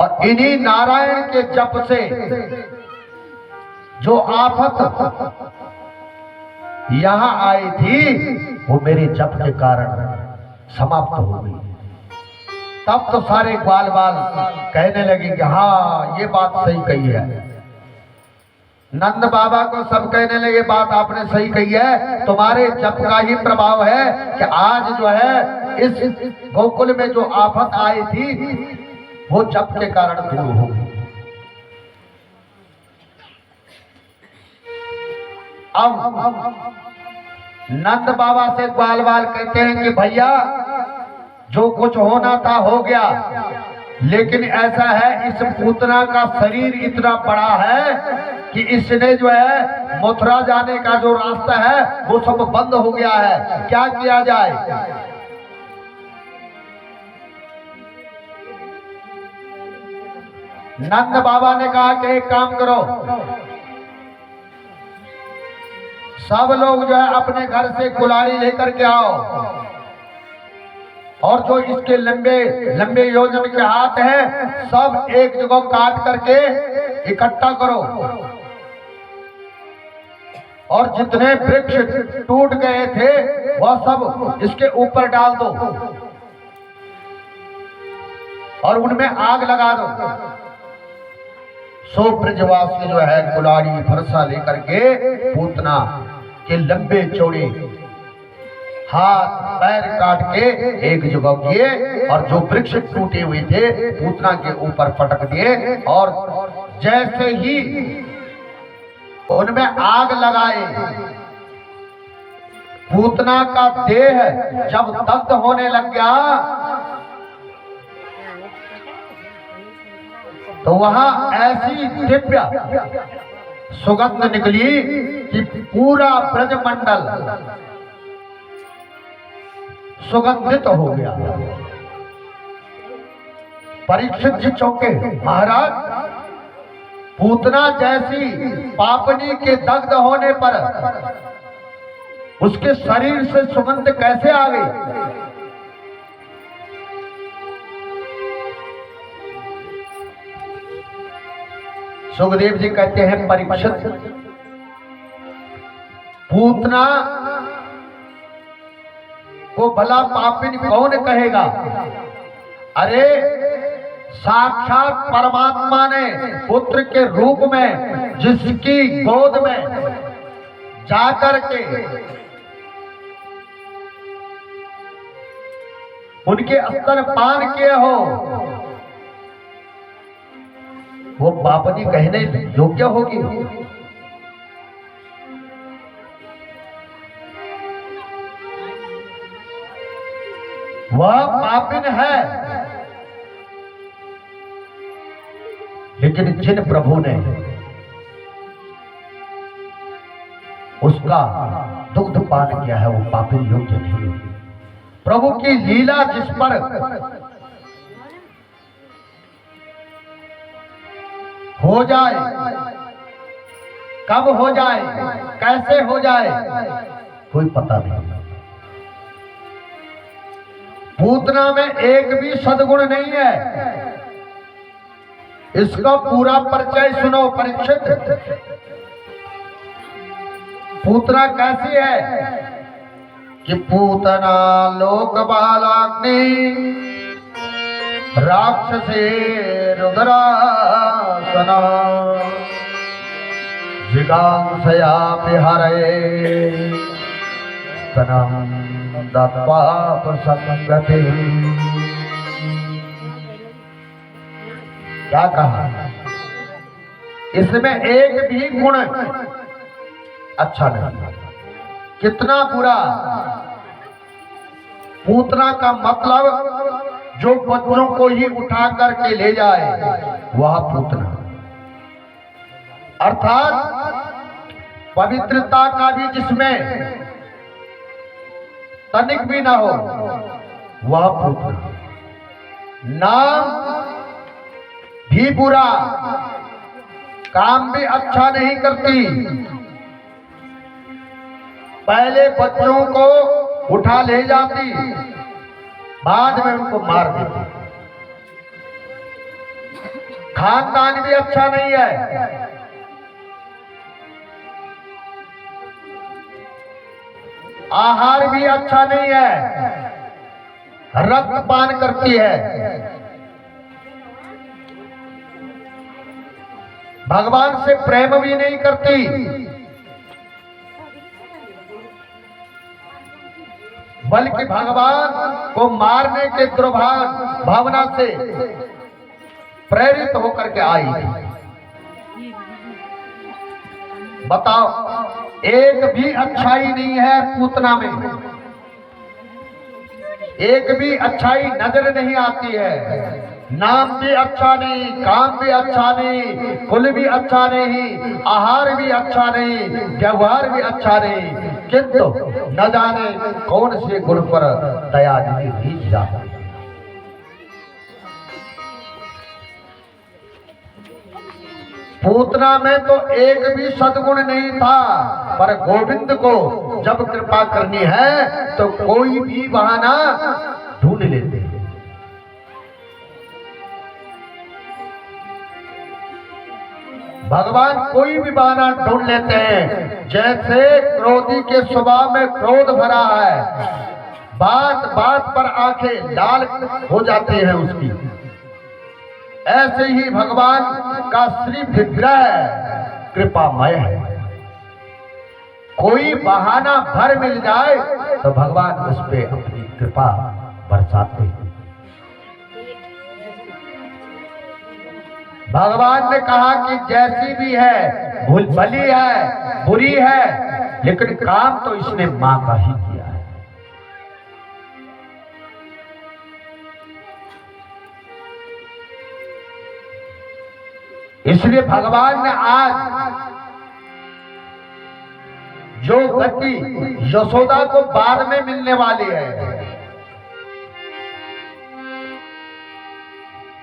और इन्हीं नारायण के जप से जो आफत यहां आई थी वो मेरे जप के कारण समाप्त हो गई। तब तो सारे ग्वाल बाल कहने लगे कि हाँ ये बात सही कही है। नंद बाबा को सब कहने लगे बात आपने सही कही है, तुम्हारे जप का ही प्रभाव है कि आज जो है इस गोकुल में जो आफत आई थी वो जप के कारण दूर हो गई। अब नंद बाबा से ग्वाल बाल कहते हैं कि भैया जो कुछ होना था हो गया, लेकिन ऐसा है इस पूतना का शरीर इतना बड़ा है कि इसने जो है मथुरा जाने का जो रास्ता है वो सब बंद हो गया है, क्या किया जाए। नंद बाबा ने कहा कि एक काम करो, सब लोग जो है अपने घर से कुल्हाड़ी लेकर के आओ और जो इसके लंबे लंबे योजन के हाथ हैं सब एक जगह काट करके इकट्ठा करो और जितने वृक्ष टूट गए थे वह सब इसके ऊपर डाल दो और उनमें आग लगा दो। सो ब्रजवासी जो है कुल्हाड़ी फरसा लेकर के पूतना के लंबे चौड़े हाथ पैर काट के एक जगह किए और जो वृक्ष टूटे हुए थे पूतना के ऊपर पटक दिए और जैसे ही उनमें आग लगाए पूतना का देह जब दग्ध होने लग गया तो वहां ऐसी दिव्य सुगंध निकली कि पूरा ब्रजमंडल सुगंधित हो गया। परीक्षित जी चौंके, महाराज पूतना जैसी पापनी के दग्ध होने पर उसके शरीर से सुगंध कैसे आ गई। सुखदेव जी कहते हैं परीक्षित, पूतना को भला पापिन कौन कहेगा। अरे साक्षात परमात्मा ने पुत्र के रूप में जिसकी गोद में जाकर के उनके स्तन पान किए हो वो पापनी कहने योग्य होगी। वह पापिन है, लेकिन जिन प्रभु ने उसका दुग्ध पान किया है वो पापिन योग्य नहीं। प्रभु की लीला जिस पर हो जाए, कब हो जाए, कैसे हो जाए, कोई पता नहीं। पूतना में एक भी सद्गुण नहीं है। इसका पूरा परिचय सुनो परीक्षित। पूतना कैसी है कि पूतना लोक बालाग्नि राक्षसे रुद्रासना जिगांसया विहरे तनम दत्वा प्रसंगते। क्या कहा, इसमें एक भी गुण अच्छा नहीं। कितना बुरा। पूतना का मतलब जो बच्चों को ही उठा करके ले जाए वह पूतना, अर्थात पवित्रता का भी जिसमें तनिक भी ना हो वह पूतना। नाम भी बुरा, काम भी अच्छा नहीं करती। पहले बच्चों को उठा ले जाती, बाद में उनको मार देती। खानदान भी अच्छा नहीं है, आहार भी अच्छा नहीं है, रक्तपान करती है, भगवान से प्रेम भी नहीं करती, बल्कि भगवान को मारने के दुर्भाग्य भावना से प्रेरित होकर के आई। बताओ, एक भी अच्छाई नहीं है पूतना में, एक भी अच्छाई नजर नहीं आती है। नाम भी अच्छा नहीं, काम भी अच्छा नहीं, कुल भी अच्छा नहीं, आहार भी अच्छा नहीं, व्यवहार भी अच्छा नहीं, किंतु न जाने कौन से गुण पर दया नहीं जाती। पूतना में तो एक भी सद्गुण नहीं था, पर गोविंद को जब कृपा करनी है तो कोई भी बहाना ढूंढ लेते हैं। भगवान कोई भी बहाना ढूंढ लेते हैं। जैसे क्रोधी के स्वभाव में क्रोध भरा है, बात बात पर आंखें लाल हो जाती है उसकी, ऐसे ही भगवान का श्री विग्रह कृपामय है। कोई बहाना भर मिल जाए तो भगवान उस पे अपनी कृपा बरसाते हैं। भगवान ने कहा कि जैसी भी है, भली है, बुरी है, लेकिन काम तो इसने मां का ही किया है। इसलिए भगवान ने आज जो गति यशोदा को बाद में मिलने वाली है,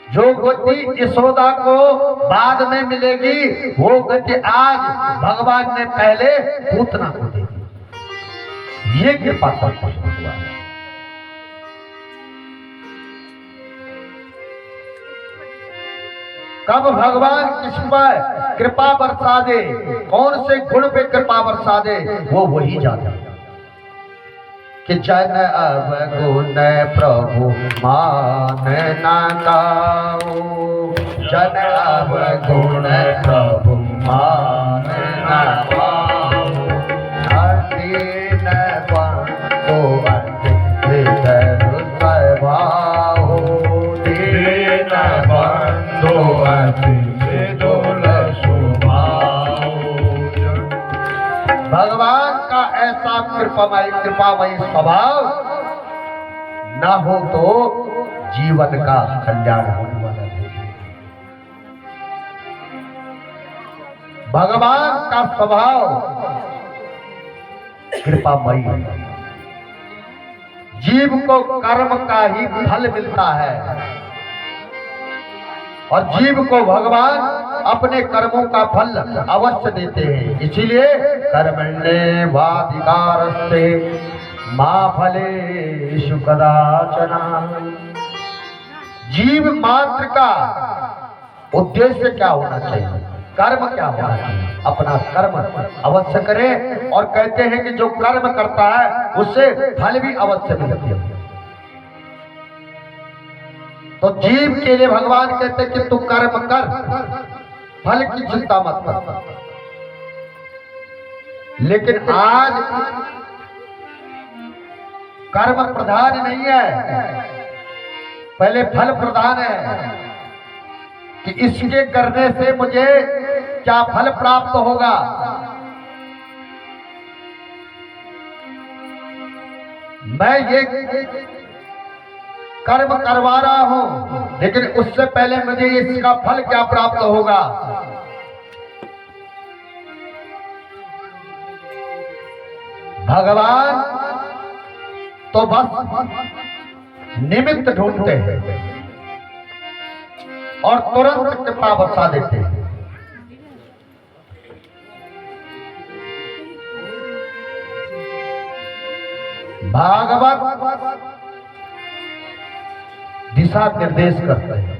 जो गति यशोदा को बाद में मिलेगी, वो गति आज भगवान ने पहले पूतना को दे दी। ये कृपा तत्व हुआ है। कब भगवान किस पर कृपा बरसा दे, कौन से गुण पे कृपा बरसा दे, वो वही जाने। कि जन अब गुण प्रभु मान न गाओ, जन अब गुण प्रभु मान न गाओ, अधीन बंधु हृदय स्वभाव, दीन बंधु मृदुल स्वभाव। भगवान का ऐसा कृपामयी स्वभाव न हो तो जीवन का कल्याण होने वाला नहीं। भगवान का स्वभाव कृपामयी है। जीव को कर्म का ही फल मिलता है और जीव को भगवान अपने कर्मों का फल अवश्य देते हैं। इसीलिए कर्मण्येवाधिकारस्ते मा फलेषु कदाचन। जीव मात्र का उद्देश्य क्या होना चाहिए, कर्म क्या होना चाहिए, अपना कर्म अवश्य करे। और कहते हैं कि जो कर्म करता है उससे फल भी अवश्य मिलती है। तो जीव के लिए भगवान कहते हैं कि तू कर्म कर, फल की चिंता मत कर। लेकिन आज कर्म प्रधान नहीं है, पहले फल प्रधान है कि इसके करने से मुझे क्या फल प्राप्त होगा। मैं ये कर्म करवा रहा हूं, लेकिन उससे पहले मुझे इसका फल क्या प्राप्त होगा। भगवान तो बस निमित्त ढूंढते हैं और तुरंत कृपा बरसा देते हैं। भागवत दिशा निर्देश करते हैं।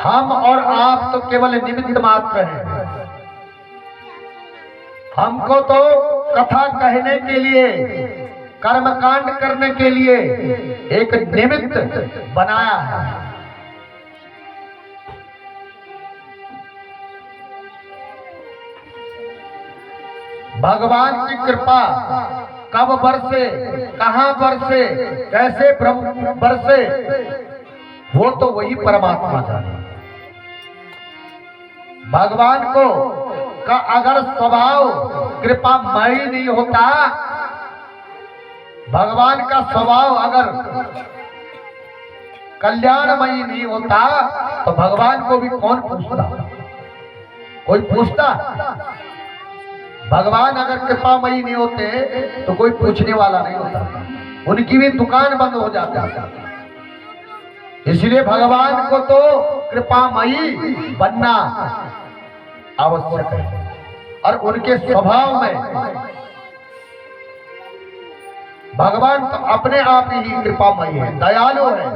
हम और आप तो केवल निमित्त मात्र हैं। हमको तो कथा कहने के लिए, कर्मकांड करने के लिए एक निमित्त बनाया है। भगवान की कृपा कब बरसे, कहां बरसे, कैसे बरसे, वो तो वही परमात्मा जाने। भगवान को का अगर स्वभाव कृपामयी नहीं होता, भगवान का स्वभाव अगर कल्याणमयी नहीं होता, तो भगवान को भी कौन पूछता? कोई पूछता? भगवान अगर कृपामयी नहीं होते तो कोई पूछने वाला नहीं होता, उनकी भी दुकान बंद हो जाती। इसलिए भगवान को तो कृपामयी बनना आवश्यक है। और उनके स्वभाव में भगवान तो अपने आप ही कृपामयी है, दयालु है।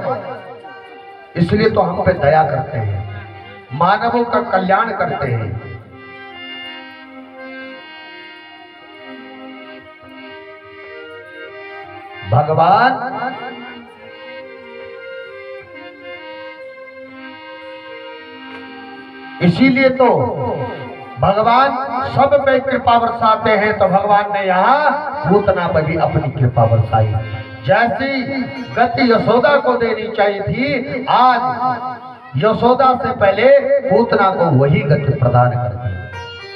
इसलिए तो हम पे दया करते हैं, मानवों का कल्याण करते हैं। भगवान इसीलिए तो भगवान सब पे कृपा बरसाते हैं। तो भगवान ने यहाँ पूतना पर भी अपनी कृपा बरसाई। जैसी गति यशोदा को देनी चाहिए थी, आज यशोदा से पहले पूतना को वही गति प्रदान कर दी।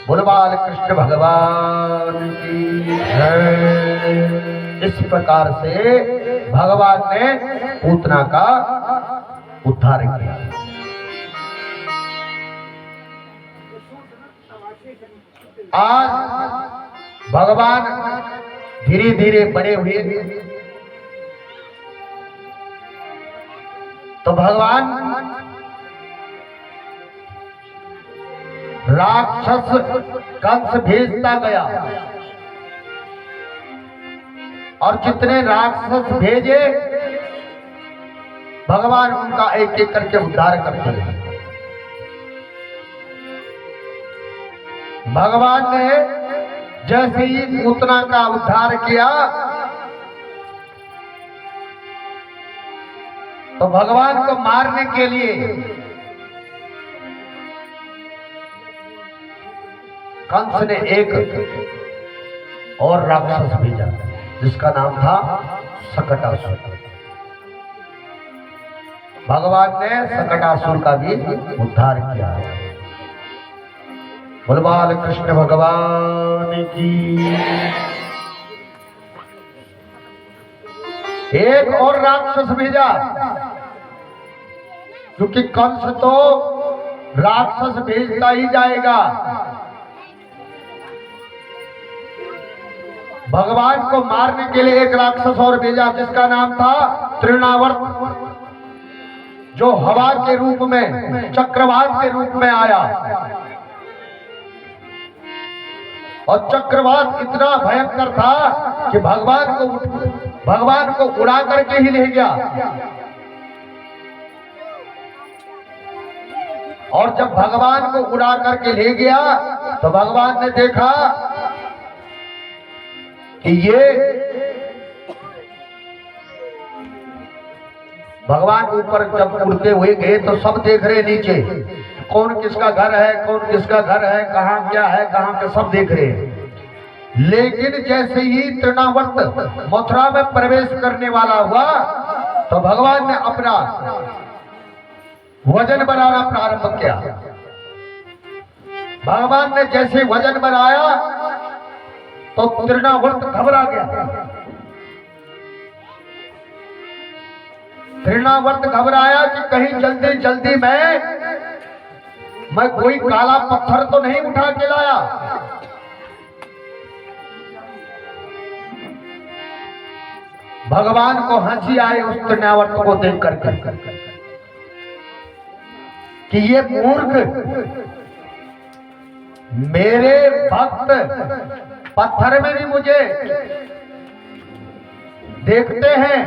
बोलबाल कृष्ण भगवान की जय। इस प्रकार से भगवान ने पूतना का उद्धार किया। आज भगवान धीरे धीरे बड़े हुए, तो भगवान राक्षस कंस भेजता गया, और जितने राक्षस भेजे भगवान उनका एक एक करके उद्धार करते हैं। भगवान ने जैसे ही पूतना का उद्धार किया, तो भगवान को मारने के लिए कंस ने एक और राक्षस भेजा, जिसका नाम था सकटासुर। भगवान ने सकटासुर का भी उद्धार किया। बोलबाल कृष्ण भगवान की। एक और राक्षस भेजा, क्योंकि कंस तो राक्षस भेजता ही जाएगा। भगवान को मारने के लिए एक राक्षस और भेजा, जिसका नाम था तृणावर्त, जो हवा के रूप में, चक्रवात के रूप में आया। और चक्रवात इतना भयंकर था कि भगवान को उड़ा करके ही ले गया। और जब भगवान को उड़ा करके ले गया, तो भगवान ने देखा कि ये भगवान ऊपर जब उड़ते हुए गए, तो सब देख रहे नीचे, कौन किसका घर है, कौन किसका घर है, कहाँ क्या है, कहाँ का, सब देख रहे हैं। लेकिन जैसे ही तृणावर्त मथुरा में प्रवेश करने वाला हुआ, तो भगवान ने अपना वजन बढ़ाना प्रारंभ किया। भगवान ने जैसे वजन बढ़ाया, तो तृणावर्त घबरा गया। तृणावर्त घबराया कि कहीं जल्दी जल्दी मैं कोई काला पत्थर तो नहीं उठा के लाया। भगवान को हंसी आए उस तृणावर्त को देख करके कि ये मूर्ख, मेरे भक्त पत्थर में भी मुझे देखते हैं,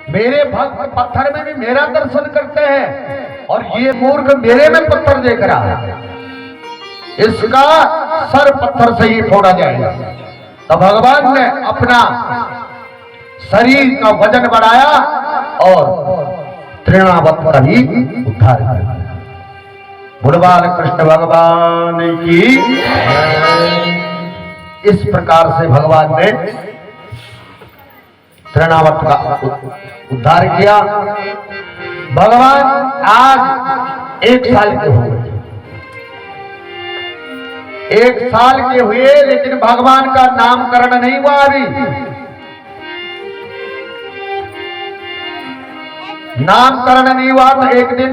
मेरे भक्त पत्थर में भी मेरा दर्शन करते हैं और ये मूर्ख मेरे में पत्थर देख रहा है, इसका सर पत्थर से ही फोड़ा जाएगा। तो भगवान ने अपना शरीर का वजन बढ़ाया और तृणावत का भी उद्धार कर दिया। भगवान कृष्ण भगवान की इस प्रकार से भगवान ने तृणावत का उद्धार किया। भगवान आज 1 साल के हो गए, 1 साल के हुए, लेकिन भगवान का नामकरण नहीं हुआ अभी। नामकरण नहीं हुआ तो एक दिन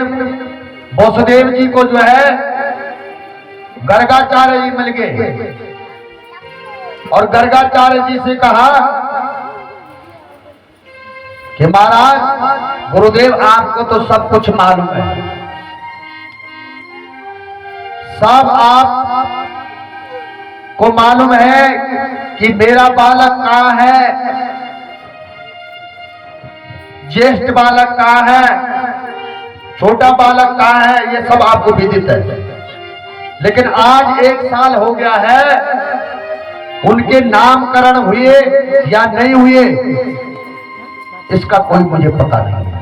वसुदेव जी को जो है गर्गाचार्य जी मिल गए और गर्गाचार्य जी से कहा कि महाराज गुरुदेव आपको तो सब कुछ मालूम है, सब आप को मालूम है कि मेरा बालक कहाँ है, ज्येष्ठ बालक कहाँ है, छोटा बालक कहाँ है, ये सब आपको विदित है। लेकिन आज 1 साल हो गया है, उनके नामकरण हुए या नहीं हुए इसका कोई मुझे पता नहीं है।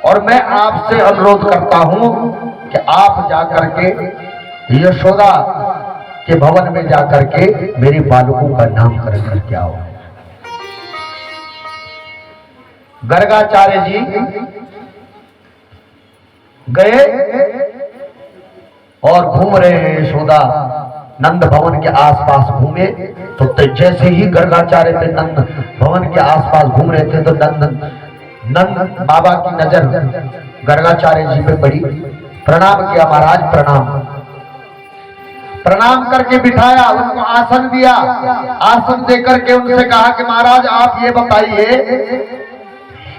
और मैं आपसे अनुरोध करता हूं कि आप जाकर के यशोदा के भवन में जाकर के मेरे बालकों का नामकरण करके आओ। गर्गाचार्य जी गए और घूम रहे हैं यशोदा नंद भवन के आसपास घूमे। तो जैसे ही गर्गाचार्य पे नंद भवन के आसपास घूम रहे थे तो नंद बाबा की नजर गर्गाचार्य जी पे पड़ी। प्रणाम किया, महाराज प्रणाम। प्रणाम करके बिठाया, उनको आसन दिया। आसन देकर के उनसे कहा कि महाराज आप ये बताइए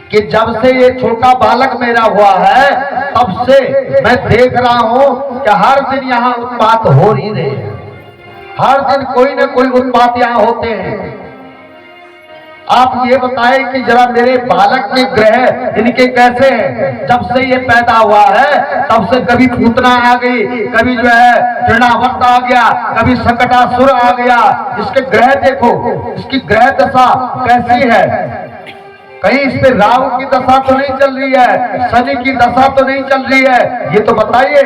कि जब से ये छोटा बालक मेरा हुआ है तब से मैं देख रहा हूं कि हर दिन यहाँ उत्पात हो ही रहे हैं, हर दिन कोई न कोई उत्पात यहाँ होते हैं। आप ये बताएं कि जरा मेरे बालक के ग्रह इनके कैसे हैं? जब से ये पैदा हुआ है तब से कभी पूतना आ गई, कभी जो है तृणावर्त आ गया, कभी संकटासुर आ गया। इसके ग्रह देखो, इसकी ग्रह दशा कैसी है, कहीं इस पे राहु की दशा तो नहीं चल रही है, शनि की दशा तो नहीं चल रही है, ये तो बताइए।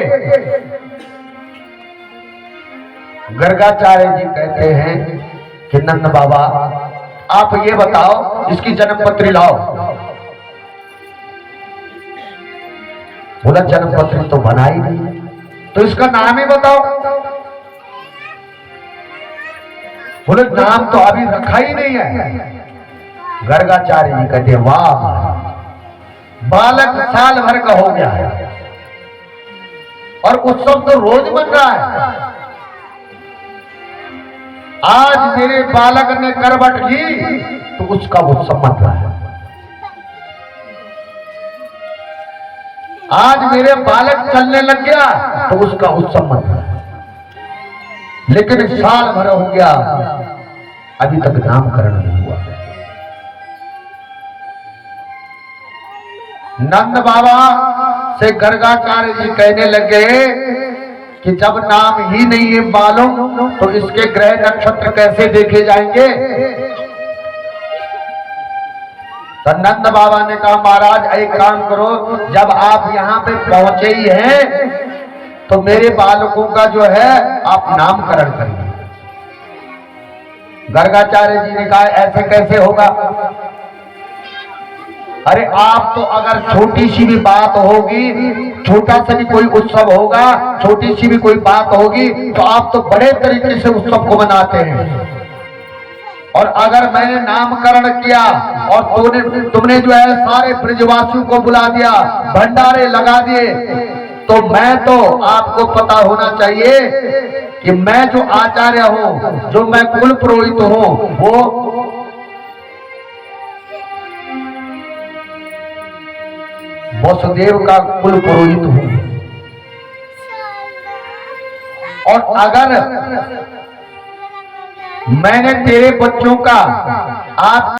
गर्गाचार्य जी कहते हैं कि नंद बाबा आप ये बताओ, इसकी जन्मपत्री लाओ। बोला जन्मपत्री तो बनाई नहीं, तो इसका नाम ही बताओ। बोले नाम तो अभी रखा ही नहीं है। गर्गाचार्य जी कहते वाह, बालक साल भर का हो गया है और उत्सव तो रोज बन रहा है। आज मेरे बालक ने करवट ली तो उसका उत्सव बन रहा है। आज मेरे बालक चलने लग गया तो उसका उत्सव बन रहा है। लेकिन साल भर हो गया अभी तक नामकरण नहीं हुआ। नंद बाबा से गर्गाचार्य जी कहने लगे कि जब नाम ही नहीं है मालूम तो इसके ग्रह नक्षत्र कैसे देखे जाएंगे। तो नंद बाबा ने कहा महाराज एक काम करो, जब आप यहाँ पे पहुंचे ही हैं तो मेरे बालकों का जो है आप नामकरण करिए। गर्गाचार्य जी ने कहा ऐसे कैसे होगा? अरे आप तो अगर छोटी सी भी बात होगी, छोटा सा भी कोई उत्सव होगा, छोटी सी भी कोई बात होगी तो आप तो बड़े तरीके से उत्सव को मनाते हैं। और अगर मैंने नामकरण किया और तुमने जो है सारे ब्रजवासियों को बुला दिया, भंडारे लगा दिए, तो मैं तो आपको पता होना चाहिए कि मैं जो आचार्य हूं, जो मैं कुल पुरोहित हूं, वो वसुदेव का कुल पुरोहित हूं। और अगर मैंने तेरे बच्चों का आप